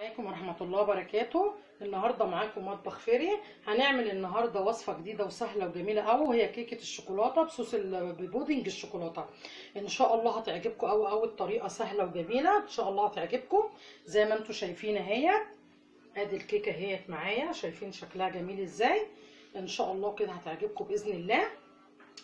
عليكم ورحمة الله وبركاته. النهارده معاكم مطبخ فيري. هنعمل النهارده وصفة جديدة وسهلة وجميلة قوي، وهي كيكة الشوكولاتة بصوص ببودنج الشوكولاتة. ان شاء الله هتعجبكم قوي. الطريقة سهلة وجميلة ان شاء الله هتعجبكم. زي ما انتم شايفين اهي، ادي الكيكة اهيت معايا، شايفين شكلها جميل ازاي. ان شاء الله كده هتعجبكم باذن الله،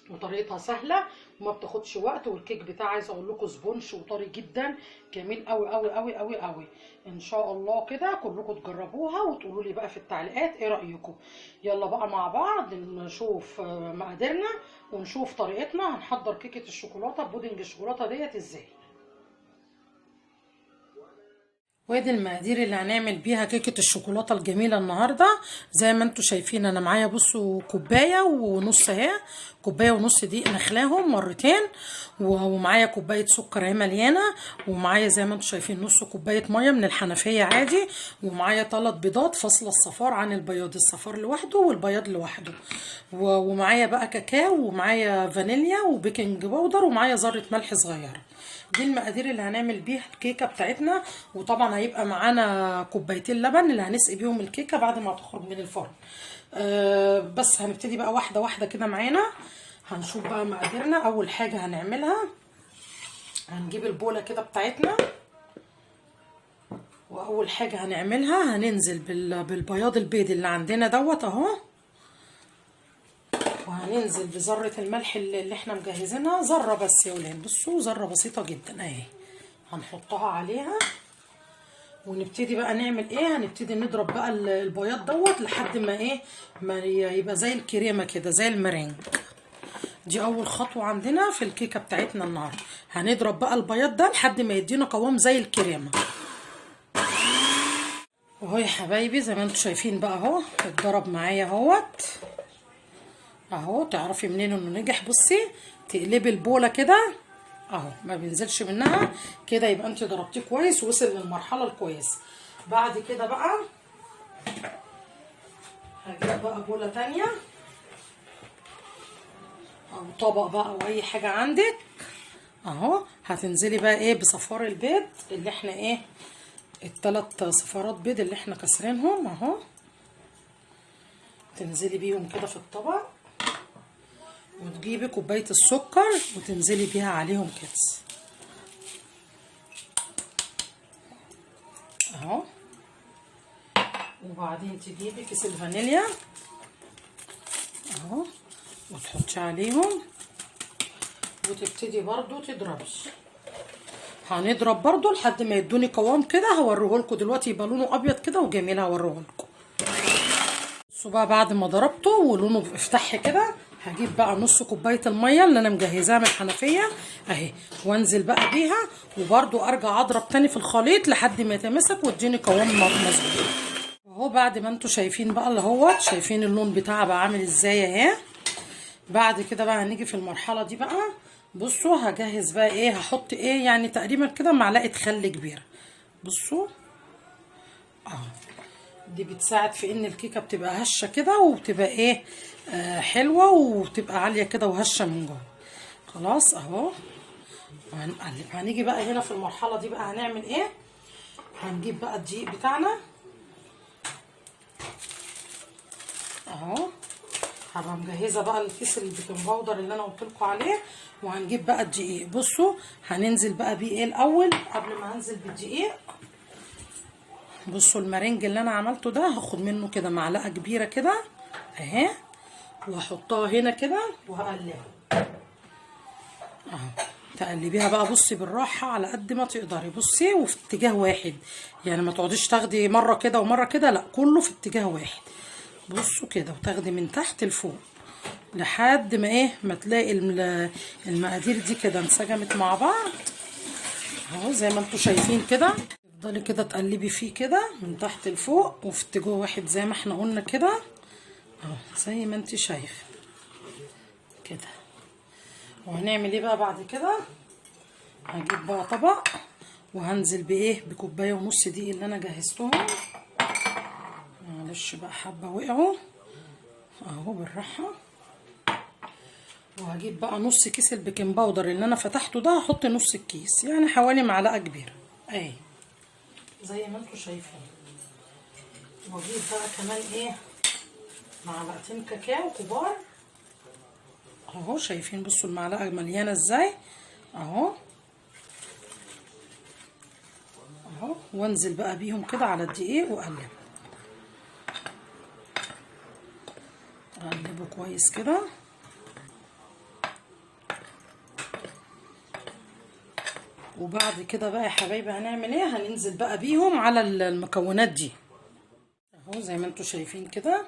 وطريقتها سهله وما بتاخدش وقت، والكيك بتاعي عايزه اقول لكم سبونش وطري جدا، جميل قوي قوي قوي قوي قوي. ان شاء الله كده كلكم تجربوها وتقولوا لي بقى في التعليقات ايه رايكم. يلا بقى مع بعض نشوف مقاديرنا ونشوف طريقتنا. هنحضر كيكه الشوكولاته بودنج الشوكولاته ديت ازاي. وادي المقادير اللي هنعمل بيها كيكه الشوكولاته الجميله النهارده. زي ما انتم شايفين انا معايا، بصوا، كوبايه ونص اهي، كوبايه ونص دقيق نخلاهم مرتين، ومعايا كوبايه سكر اهي مليانه، ومعايا زي ما انتم شايفين نص كوبايه ميه من الحنفيه عادي، ومعايا 3 بيضات فاصله الصفار عن البياض، الصفار لوحده والبياض لوحده، ومعايا بقى كاكاو، ومعايا فانيليا وبيكنج باودر، ومعايا ذره ملح صغيره. دي المقادير اللي هنعمل بيها الكيكه بتاعتنا. وطبعا هيبقى معانا كوبايتين لبن اللي هنسقي بيهم الكيكه بعد ما تخرج من الفرن. بس هنبتدي بقى واحده واحده كده معانا. هنشوف بقى مقاديرنا. اول حاجه هنعملها، هنجيب البوله كده بتاعتنا، واول حاجه هنعملها هننزل بالبياض البيض اللي عندنا دوت اهو، وهننزل بذره الملح اللي احنا مجهزينها، ذره بس يا ولاد، بصوا ذره بسيطه جدا اهي، هنحطها عليها. ونبتدي بقى نعمل ايه، هنبتدي نضرب بقى البياض دوت لحد ما ايه، ما يبقى زي الكريمه كده، زي المرنج. دي اول خطوه عندنا في الكيكه بتاعتنا النهارده. هنضرب بقى البياض ده لحد ما يدينا قوام زي الكريمه. وهو يا حبايبي زي ما انتم شايفين بقى اهو اتضرب معايا اهوت اهو. تعرفي منين انه نجح؟ بصي، تقلبي البوله كده اهو، ما بينزلش منها كده، يبقى انت ضربتيه كويس ووصل للمرحله الكويسه. بعد كده بقى هجيب بقى بوله تانية او طبق بقى او اي حاجه عندك اهو. هتنزلي بقى ايه بصفار البيض اللي احنا ايه، ال3 صفارات بيض اللي احنا كسرينهم اهو، تنزلي بيهم كده في الطبق، وتجيبي كوبايه السكر وتنزلي بيها عليهم كده اهو. وبعدين تجيبي كيس الفانيليا اهو وتحطي عليهم، وتبتدي برضو تضربي. هنضرب برضو لحد ما يدوني قوام كده، هوريهولكوا دلوقتي يبقى لونه ابيض كده وجميل، هوريهولكوا. بصوا بقى بعد ما ضربته ولونه افتح كده، هجيب بقى نص كوبايه الميه اللي انا مجهزاها من الحنفيه اهي، وانزل بقى بيها، وبرضو ارجع اضرب تاني في الخليط لحد ما يتمسك واديني قوام مظبوط اهو. بعد ما انتوا شايفين بقى اللي هو شايفين اللون بتاعها بقى عامل ازاي اهي. بعد كده بقى هنيجي في المرحله دي بقى، بصوا هجهز بقى ايه، هحط ايه يعني تقريبا كده معلقه خل كبيره، بصوا اهو. دي بتساعد في ان الكيكه بتبقى هشه كده، وبتبقى ايه حلوه، وبتبقى عاليه كده وهشه من جوه. خلاص اهو، وهنقلب. هنيجي بقى هنا في المرحله دي بقى هنعمل ايه، هنجيب بقى الدقيق بتاعنا اهو. هبقى مجهزه بقى الكيس البيكنج باودر اللي انا قلت لكم عليه، وهنجيب بقى الدقيق. بصوا هننزل بقى بيه ايه الاول قبل ما هنزل بالدقيق. بصوا المارينج اللي انا عملته ده هاخد منه كده معلقه كبيره كده اهي، وهحطها هنا كده وهقلبها اهو. تقلبيها بقى بصي بالراحه على قد ما تقدري، بصي وفي اتجاه واحد، يعني ما تقعديش تاخدي مره كده ومره كده، لا كله في اتجاه واحد. بصوا كده، وتاخدي من تحت لفوق لحد ما ايه، ما تلاقي المقادير دي كده انسجمت مع بعض اهو، زي ما انتوا شايفين كده. تفضلي كده تقلبي فيه كده من تحت لفوق وفي اتجاه واحد زي ما احنا قلنا كده اهو، زي ما انت شايفه كده. وهنعمل ايه بقى بعد كده، هجيب بقى طبق وهنزل بايه، بكوبايه ونص دقيق اللي انا جهزتهم. معلش بقى حبه وقعوا اهو، بالراحه. وهجيب بقى نص كيس البيكنج باودر اللي انا فتحته ده، هحط نص الكيس يعني حوالي معلقه كبيره اهي زي ما انتوا شايفين. واجيب بقى كمان ايه معلقتين كاكاو كبار اهو، شايفين بصوا المعلقه مليانه ازاي اهو اهو. وانزل بقى بيهم كده على الدقيق واقلب، اقلبه كويس كده. وبعد كده بقى يا حبايبي هنعمل ايه؟ هننزل بقى بيهم على المكونات دي اهو زي ما انتوا شايفين كده.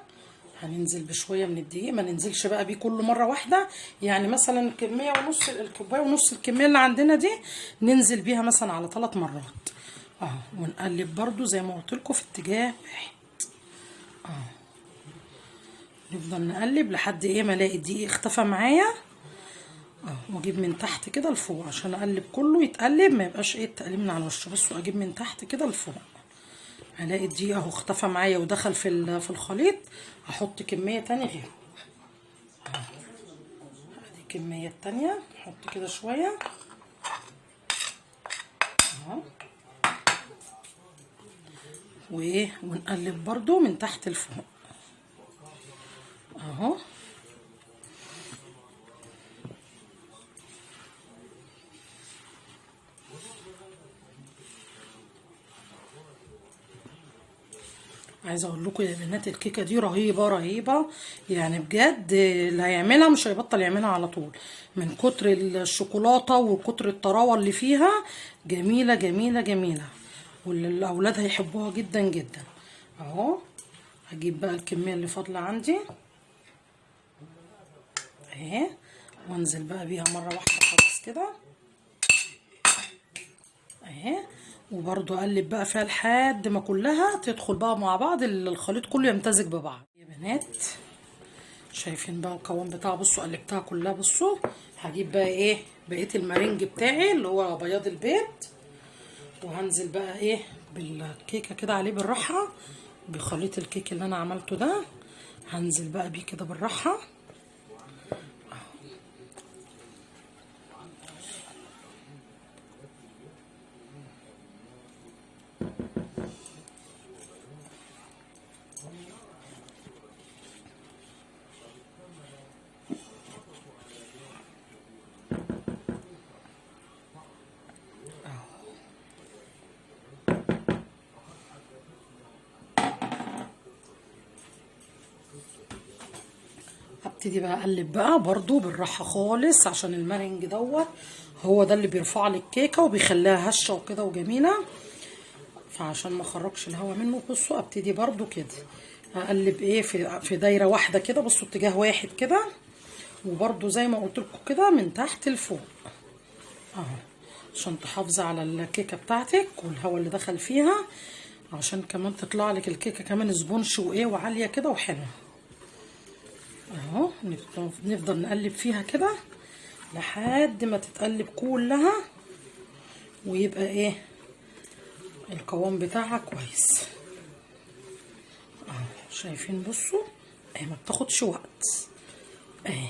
هننزل بشويه من الدقيق، ما ننزلش بقى بيه كله مره واحده، يعني مثلا الكميه ونص، الكوبايه ونص الكميه اللي عندنا دي ننزل بيها مثلا على 3 مرات اهو. ونقلب برده زي ما قلت لكم في اتجاه واحد اهو. نفضل نقلب لحد ايه ما الاقي الدقيق اختفى معايا اهو. واجيب من تحت كده لفوق عشان اقلب كله يتقلب، ما يبقاش ايه التقليب من على وشه. بصوا اجيب من تحت كده لفوق، هلاقي الدقيق اهو اختفى معايا ودخل في الخليط. هحط كميه تانية غيره ادي الكميه التانية. نحط كده شويه اهو وايه، ونقلب برضو من تحت لفوق اهو. عايزه اقول لكم يا بنات الكيكه دي رهيبه رهيبه، يعني بجد اللي هيعملها مش هيبطل يعملها على طول من كتر الشوكولاته وكتر الطراوه اللي فيها. جميله جميله جميله، والاولاد هيحبوها جدا جدا اهو. هجيب بقى الكميه اللي فاضله عندي اهي، وانزل بقى بيها مره واحده خلاص كده اهي. وبرضو اقلب بقى فيها لحد ما كلها تدخل بقى مع بعض، الخليط كله يمتزج ببعض يا بنات. شايفين بقى القوام بتاعها؟ بصوا قلبتها كلها. بصوا هجيب بقى ايه بقيه المارينج بتاعي اللي هو بياض البيض، وهنزل بقى ايه بالكيكه كده عليه بالراحه، بخليط الكيك اللي انا عملته ده. هنزل بقى بيه كده بالراحه. هبتدي بقى اقلب بقى برضو بالراحه خالص، عشان المارنج دوت هو ده اللي بيرفع لي الكيكه وبيخليها هشه وكده وجميله، فعشان ما اخرجش الهواء منه. بصوا ابتدي برضو كده اقلب ايه في دايره واحده كده. بصوا اتجاه واحد كده، وبرضو زي ما قلت لكم كده من تحت لفوق اهو، عشان تحافظي على الكيكه بتاعتك والهواء اللي دخل فيها، عشان كمان تطلع لك الكيكه كمان سبونش وايه وعاليه كده وحلوه اهو. نفضل نقلب فيها كده لحد ما تتقلب كلها، ويبقى ايه القوام بتاعها كويس اهو. شايفين؟ بصوا اهي ما بتاخدش وقت اهي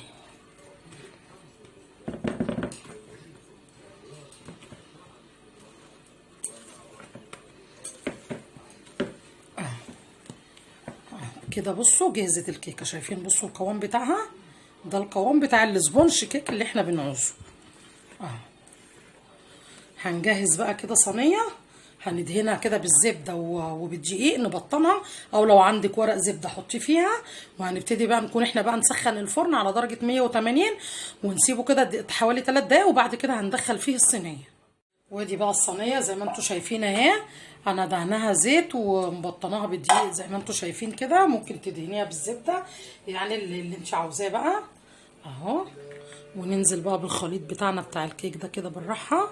كده. بصوا جهزت الكيكه. شايفين؟ بصوا القوام بتاعها ده القوام بتاع السبونج كيك اللي احنا بنعوزه اهو. هنجهز بقى كده صينيه، هندهنها كده بالزبده وبالدقيق نبطنها، او لو عندك ورق زبده حطي فيها. وهنبتدي بقى نكون احنا بقى نسخن الفرن على درجه 180 ونسيبه كده حوالي 3 دقايق، وبعد كده هندخل فيه الصينيه. ودي بقى الصينيه زي ما انتوا شايفين اهي، انا دهناها زيت ومبطناها بالدقيق زي ما انتوا شايفين كده. ممكن تدهنيها بالزبده يعني اللي انت عاوزاه بقى اهو. وننزل بقى بالخليط بتاعنا بتاع الكيك ده كده بالراحه.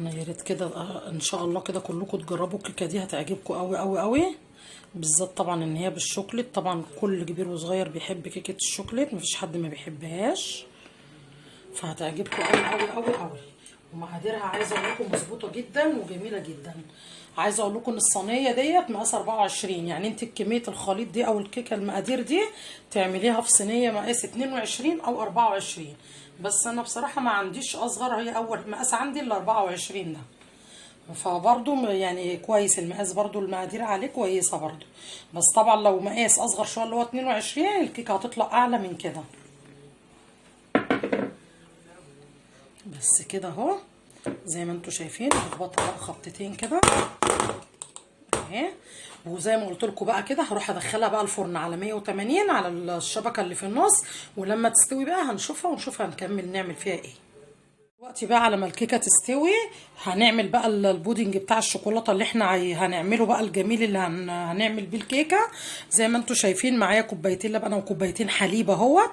انا يا ريت كده ان شاء الله كده كلكم تجربوا الكيكه دي، هتعجبكم قوي قوي قوي، بالذات طبعا ان هي بالشوكليت. طبعا كل كبير وصغير بيحب كيكه الشوكليت، مفيش حد ما بيحبهاش، فهتعجبكم قوي قوي قوي قوي. ومقاديرها عايزه اقول لكم مظبوطه جدا وجميله جدا. عايزه اقول لكم ان الصينيه ديت مقاس 24، يعني انت كميه الخليط دي او الكيكه المقادير دي تعمليها في صينيه مقاس 22 او 24. بس انا بصراحه ما عنديش اصغر، هي اول مقاس عندي ال 24 ده. فبرضو يعني كويس المقاس، برضو المقادير عليه كويسه برضو. بس طبعا لو مقاس اصغر شويه اللي هو 22 الكيكه هتطلع اعلى من كده. بس كده اهو زي ما انتوا شايفين، اخبطها بقى خبطتين كده اهي. وزي ما قلت لكم بقى كده هروح ادخلها بقى الفرن على 180 على الشبكه اللي في النص، ولما تستوي بقى هنشوفها ونشوف هنكمل نعمل فيها ايه. دلوقتي بقى على ما الكيكه تستوي هنعمل بقى البودنج بتاع الشوكولاته اللي احنا هنعمله بقى الجميل اللي هنعمل بيه الكيكه. زي ما انتوا شايفين معايا كوبايتين لبن وكوبايتين حليب اهوت،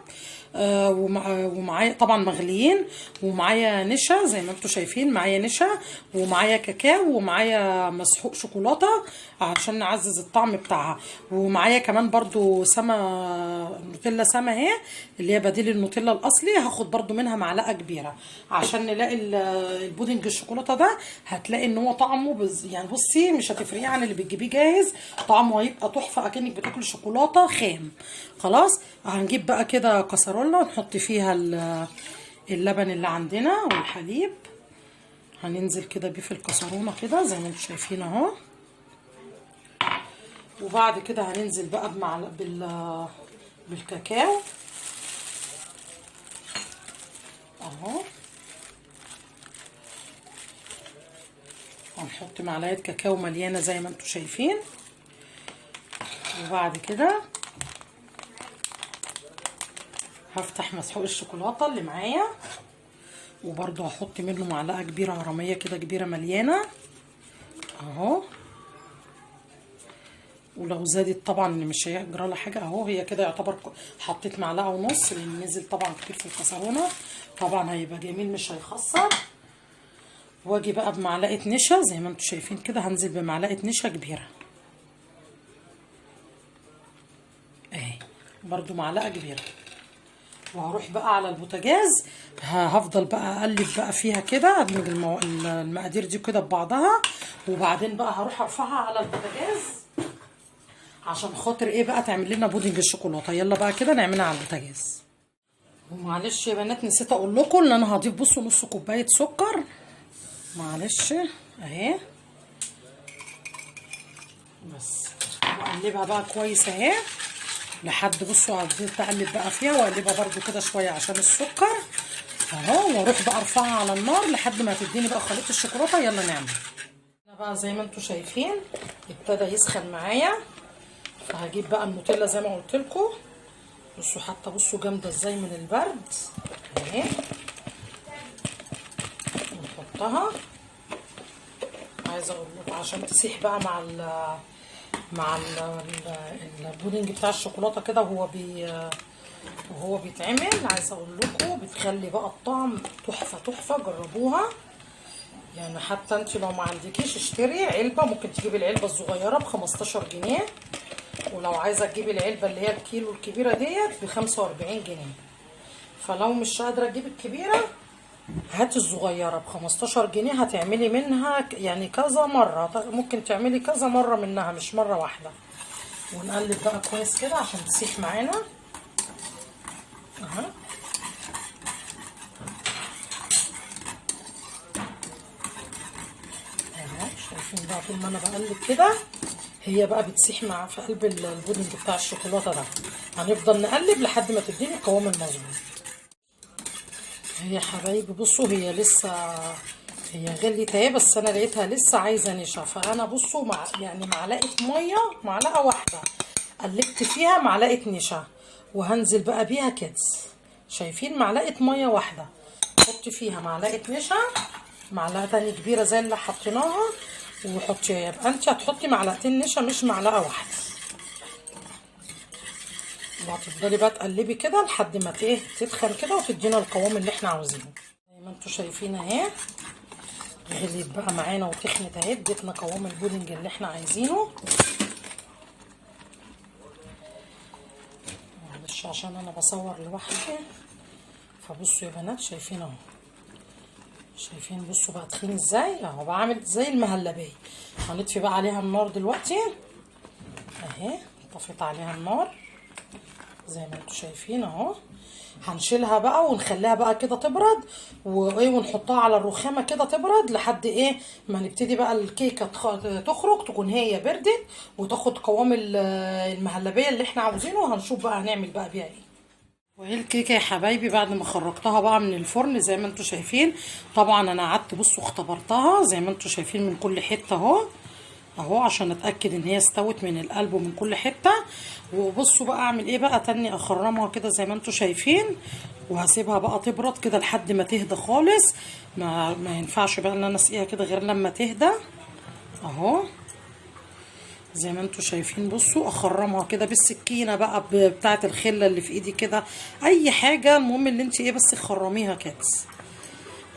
ومعايا طبعا مغليين، ومعايا نشا زي ما انتوا شايفين، معايا نشا ومعايا كاكاو ومعايا مسحوق شوكولاته عشان نعزز الطعم بتاعها، ومعايا كمان برضو سما نوتيلا سما اهي اللي هي بديل النوتيلا الاصلي، هاخد برضو منها معلقه كبيره عشان نلاقي البودنج الشوكولاته ده هتلاقي ان هو طعمه يعني بصي مش هتفرقيه عن اللي بتجيبيه جاهز، طعمه هيبقى تحفه اكنك بتاكل شوكولاته خام. خلاص هنجيب بقى كده كسرولة نحط فيها اللبن اللي عندنا والحليب، هننزل كده بيه في الكسرونه كده زي ما انتم شايفين اهو. وبعد كده هننزل بقى بالكاكاو اهو، هنحط معلقه كاكاو مليانه زي ما انتم شايفين. وبعد كده هفتح مسحوق الشوكولاته اللي معايا، وبرده هحط منه معلقه كبيره هرميه كده كبيره مليانه اهو. ولو زادت طبعا مش هيجرى لها حاجه اهو، هي كده يعتبر حطيت معلقه ونص لان نزل طبعا كتير في الكسرونه، طبعا هيبقى جميل مش هيخسر. واجي بقى بمعلقه نشا زي ما انتم شايفين كده، هنزل بمعلقه نشا كبيره اهي، برضو معلقه كبيره. وهروح بقى على البوتاجاز، هفضل بقى اقلب بقى فيها كده، ادمج المقادير دي كده ببعضها، وبعدين بقى هروح ارفعها على البوتاجاز عشان خاطر ايه بقى تعمل لنا بودنج الشوكولاته. يلا بقى كده نعملها على البوتاجاز. ومعلش يا بنات نسيت اقول لكم ان انا هضيف بصوا نص كوبايه سكر، معلش اهي. بس واقلبها بقى كويس اهي لحد بصوا هفضل اقلب بقى فيها واقلبها برده كده شويه عشان السكر اهو، واروح بقى ارفعها على النار لحد ما تديني بقى خليط الشوكولاته. يلا نعمل. انا بقى زي ما انتم شايفين ابتدى يسخن معايا، فهجيب بقى النوتيلا زي ما قلت لكم. بصوا حتى بصوا جامده ازاي من البرد اهي، نحطها. عايزه اقول لكم عشان تسيح بقى مع البودنج بتاع الشوكولاته كده وهو بيتعمل، عايزه اقول لكم بتخلي بقى الطعم تحفه تحفه. جربوها يعني، حتى انت لو ما عندكيش اشتري علبه، ممكن تجيبي العلبه الصغيره ب15 جنيه، ولو عايزه تجيبي العلبه اللي هي الكيلو الكبيره ديت ب45 جنيه. فلو مش قادره تجيبي الكبيره هاتي الصغيره ب15 جنيه، هتعملي منها يعني كذا مره، ممكن تعملي كذا مره منها مش مره واحده. ونقلب بقى كويس كده عشان تسيح معانا اهو. شايفين بقى طول ما انا بقلب كده هي بقى بتسيح مع في قلب البودنج بتاع الشوكولاته ده. هنفضل نقلب لحد ما تديني القوام المظبوط. هي حبايبي بصوا هي لسه هي غليت اهي، بس انا لقيتها لسه عايزه نشا، فانا بصوا يعني معلقه ميه، معلقه واحده قلبت فيها معلقه نشا، وهنزل بقى بيها كده. شايفين معلقه ميه واحده حطي فيها معلقه نشا، معلقه تانية كبيره زي اللي حطيناها وحطيها، يبقى انت هتحطي معلقتين نشا مش معلقه واحده. وهتفضلي بقى تقلبي كده لحد ما تتخن كده وتدينا القوام اللي احنا عاوزينه. زي ما انتوا شايفين اهي غليت بقى معانا وتخنت اهي، اديتنا قوام البودنج اللي احنا عايزينه. معلش عشان انا بصور لوحدي، فبصوا يا بنات شايفين اهو شايفين بصوا بقى تخين ازاي اهو، بعمل زي المهلبيه. هنطفي بقى عليها النار دلوقتي اهي، طفيت عليها النار زي ما انتم شايفين اهو. هنشيلها بقى ونخليها بقى كده تبرد، وايه ونحطها على الرخامه كده تبرد لحد ايه ما نبتدي بقى الكيكه تخرج، تكون هي بردت وتاخد قوام المهلبيه اللي احنا عاوزينه. وهنشوف بقى هنعمل بقى بيها ايه. وهي الكيكه يا حبايبي بعد ما خرجتها بقى من الفرن زي ما انتم شايفين، طبعا انا قعدت بصوا اختبرتها زي ما انتم شايفين من كل حته اهو اهو، عشان اتاكد ان هي استوت من القلب ومن كل حته. وبصوا بقى اعمل ايه بقى تاني، اخرمها كده زي ما انتم شايفين، وهسيبها بقى تبرد كده لحد ما تهدى خالص. ما ينفعش بقى ان انا اسقيها كده غير لما تهدى اهو زي ما انتم شايفين. بصوا اخرمها كده بالسكينه بقى بتاعه الخله اللي في ايدي كده، اي حاجه، المهم ان انت ايه بس خرميها كده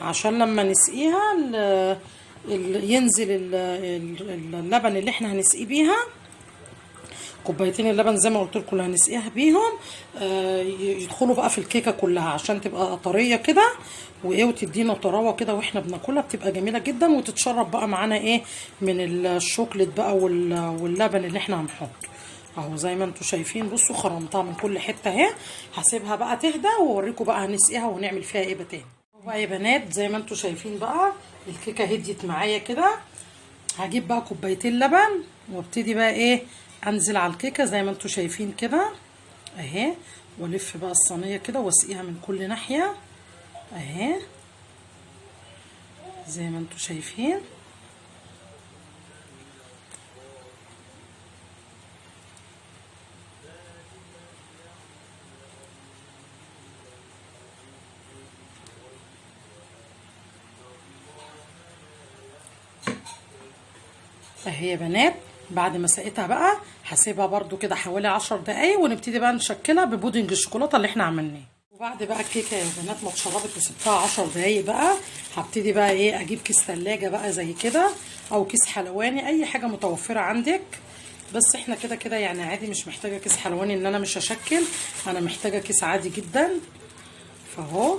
عشان لما نسقيها ينزل اللبن اللي احنا هنسقيه بيها. كوبايتين اللبن زي ما قلت لكم اللي هنسقيها بيهم يدخلوا بقى في الكيكه كلها عشان تبقى طريه كده وايه، وتدينا طراوه كده واحنا بناكلها بتبقى جميله جدا. وتتشرب بقى معانا ايه من الشوكليت بقى واللبن اللي احنا هنحطه اهو زي ما انتم شايفين. بصوا خرمتها من كل حته اهي، هسيبها بقى تهدى واوريكم بقى هنسقيها ونعمل فيها ايه تاني بقى يا بنات. زي ما انتم شايفين بقى الكيكه هديت معايا كده، هجيب بقى كوبايتين لبن وابتدي بقى ايه انزل على الكيكه زي ما انتم شايفين كده اهي، والف بقى الصينيه كده واسقيها من كل ناحيه اهي زي ما انتم شايفين. اهي يا بنات بعد ما سقيتها بقى هسيبها برده كده حوالي 10 دقايق ونبتدي بقى نشكلها ببودنج الشوكولاته اللي احنا عملناه. وبعد بقى الكيكه يا بنات ما اتشربت وسبتها 10 دقايق بقى، هبتدي بقى ايه اجيب كيس ثلاجه بقى زي كده او كيس حلواني، اي حاجه متوفره عندك. بس احنا كده كده يعني عادي مش محتاجه كيس حلواني ان انا مش هشكل، انا محتاجه كيس عادي جدا. فاهو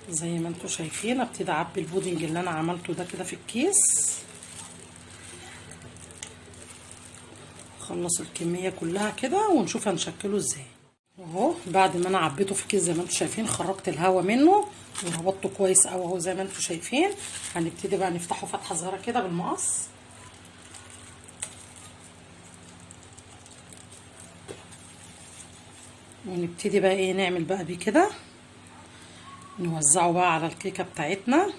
زي ما انتم شايفين ابتدي اعبي البودنج اللي انا عملته ده كده في الكيس، خلص الكميه كلها كده ونشوف هنشكله ازاي. اهو بعد ما انا عبيته في كيس زي ما انتم شايفين خرجت الهواء منه وربطته كويس قوي اهو زي ما انتم شايفين. هنبتدي بقى نفتحه فتحه صغيره كده بالمقص ونبتدي بقى ايه نعمل بقى بيه كده، نوزعه بقى على الكيكه بتاعتنا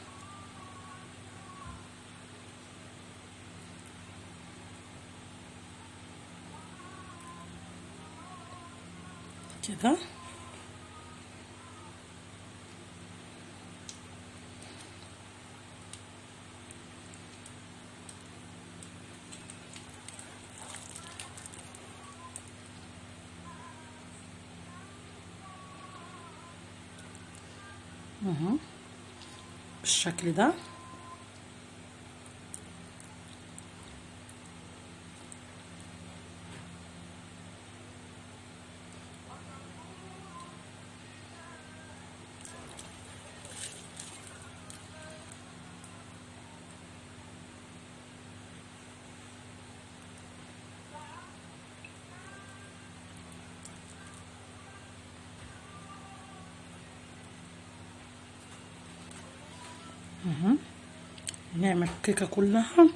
كده. اهو بالشكل ده. اهو نعمل الكيكه كلها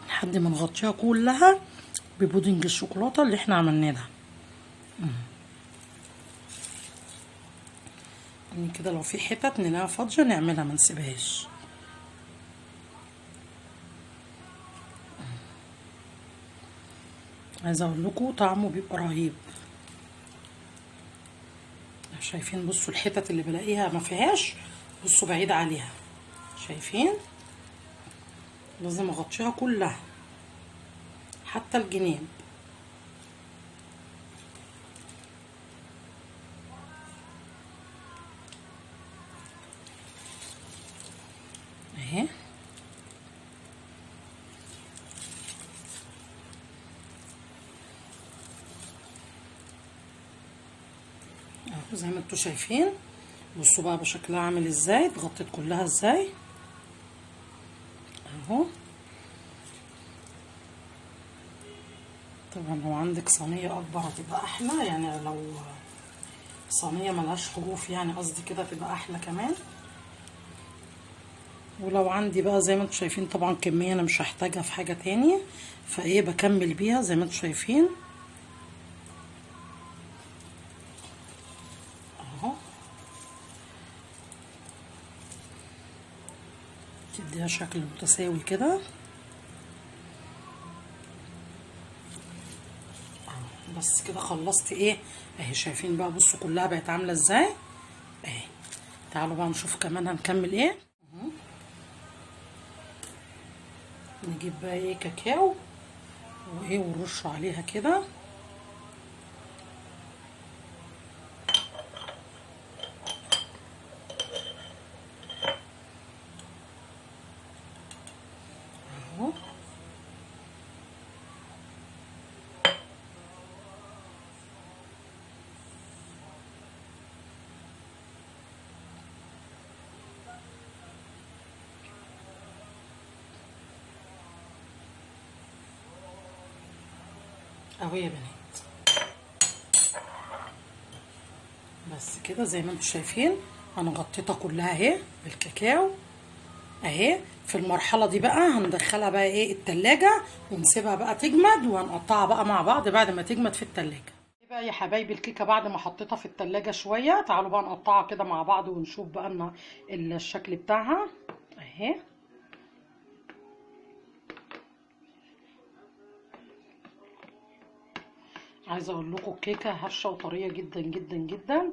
لحد ما نغطيها كلها ببودنج الشوكولاته اللي احنا عملناه ده. يعني كده لو في حتت نلاقيها فاضيه نعملها ما نسيبهاش. عايزه اقول لكم طعمه بيبقى رهيب. شايفين بصوا الحتت اللي بلاقيها ما فيهاش بصوا بعيد عليها، شايفين لازم اغطيها كلها حتى الجناب اهي. اهو زي ما انتوا شايفين بصوا بقى بشكلها عامل ازاي، اتغطت كلها ازاي اهو. طبعا لو عندك صينيه اكبر هتبقى احلى، يعني لو صينيه ملهاش حروف يعني قصدي كده تبقى احلى كمان. ولو عندي بقى زي ما انتم شايفين طبعا كميه انا مش هحتاجها في حاجه تاني، فايه بكمل بيها زي ما انتم شايفين اهو. تديها شكل متساوي كده بس كده خلصت ايه اهي. شايفين بقى بصوا كلها بقت عامله ازاي اهي. تعالوا بقى نشوف كمان هنكمل ايه. نجيب بقى ايه كاكاو وايه ونرشه عليها كده اهو. اهو يا بنات بس كده زي ما انتم شايفين انا غطيتها كلها اهي بالكاكاو اهي. في المرحله دي بقى هندخلها بقى ايه التلاجة ونسيبها بقى تجمد، وهنقطعها بقى مع بعض بعد ما تجمد في التلاجة. ايه بقى يا حبايبي الكيكه بعد ما حطيتها في التلاجة شويه، تعالوا بقى نقطعها كده مع بعض ونشوف بقى ان الشكل بتاعها اهي. عايزه اقول لكم الكيكه هشه وطريه جدا جدا جدا،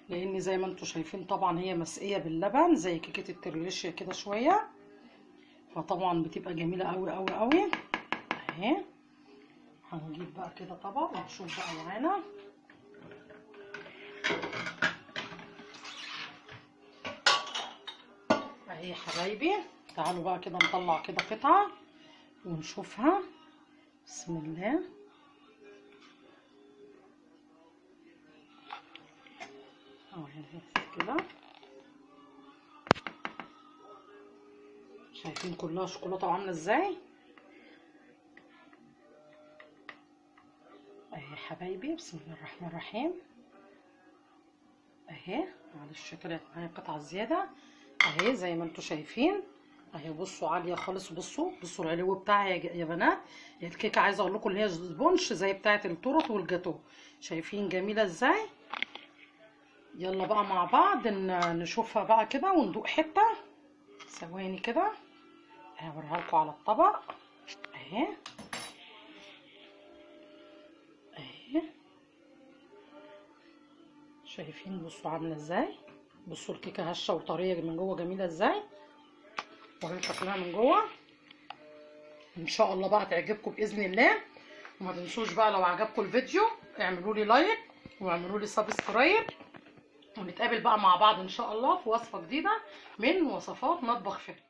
لان زي ما انتم شايفين طبعا هي مسقيه باللبن زي كيكه التريليشيا كده شويه، فطبعا بتبقى جميله قوي قوي قوي اهي. هنجيب بقى كده طبق ونشوف بقى معانا اهي يا حبايبي. تعالوا بقى كده نطلع كده قطعه ونشوفها. بسم الله اهي كده. شايفين كلها شوكولاته وعامله ازاي اهي يا حبايبي. بسم الله الرحمن الرحيم اهي. معلش طلعت معايا قطعه زياده اهي زي ما انتم شايفين اهي. بصوا عاليه خالص، بصوا العلو بتاعها يا بنات. هي الكيكه عايزه اقول لكم اللي هي سبونش زي بتاعه التورت والجاتو. شايفين جميله ازاي. يلا بقى مع بعض نشوفها بقى كده وندوق حته. ثواني كده هوريها لكم على الطبق اهي اهي. شايفين بصوا عامله ازاي. بصوا الكيكه هشه وطريه من جوه جميله ازاي، وهي شكلها من جوه. ان شاء الله بقى تعجبكم باذن الله. وما تنسوش بقى لو عجبكم الفيديو اعملوا لي لايك واعملوا لي سبسكرايب، ونتقابل بقى مع بعض ان شاء الله في وصفه جديده من وصفات مطبخ فارس.